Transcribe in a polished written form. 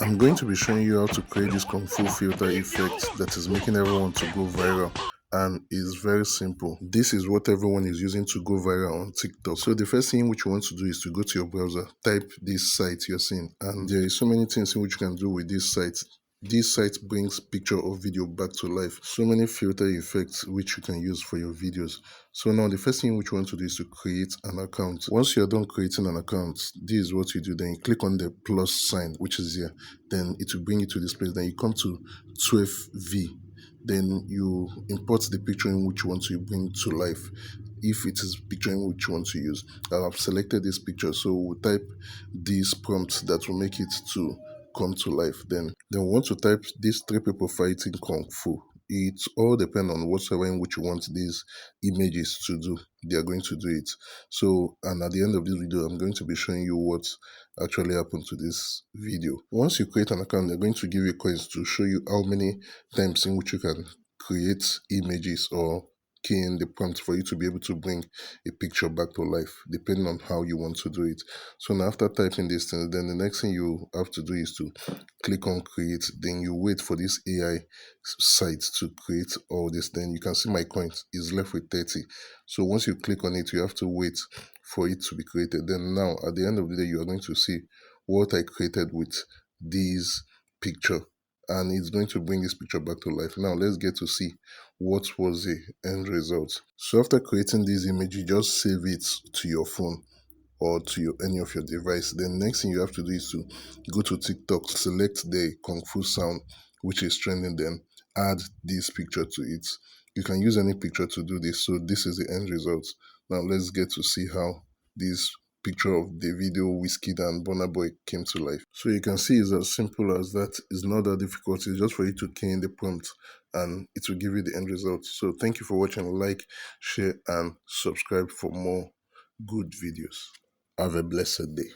I'm going to be showing you how to create this Kung Fu filter effect that is making everyone to go viral, and it's very simple. This is what everyone is using to go viral on TikTok. So the first thing which you want to do is to go to your browser, type this site you're seeing, and there is so many things in which you can do with this site. This site brings picture or video back to life. So many filter effects which you can use for your videos. So now the first thing which you want to do is to create an account. Once you're done creating an account, this is what you do. Then you click on the plus sign, which is here. Then it will bring you to this place. Then you come to 12V. Then you import the picture in which you want to bring to life. If it is picture in which you want to use, I have selected this picture. So we'll type this prompt that will make it to come to life. Then we want to type these three people fighting kung fu. It all depends on whatsoever in which you want these images to do. They are going to do it. So, and at the end of this video, I'm going to be showing you what actually happened to this video. Once you create an account, they're going to give you coins to show you how many times in which you can create images or key in the prompt for you to be able to bring a picture back to life, depending on how you want to do it. So now after typing this thing, then the next thing you have to do is to click on create. Then you wait for this AI site to create all this. Then you can see my coins is left with 30. So once you click on it, you have to wait for it to be created. Then now at the end of the day, you are going to see what I created with this picture, and it's going to bring this picture back to life. Now let's get to see what was the end result. So after creating this image, you just save it to your phone or to any of your device. Then next thing you have to do is to go to TikTok, select the Kung Fu sound which is trending, then add this picture to it. You can use any picture to do this. So this is the end result. Now let's get to see how this picture of the video Whiskey and Burna Boy came to life. So you can see it's as simple as that. It's not that difficult. It's just for you to key in the prompt and it will give you the end result. So thank you for watching. Like, share and subscribe for more good videos. Have a blessed day.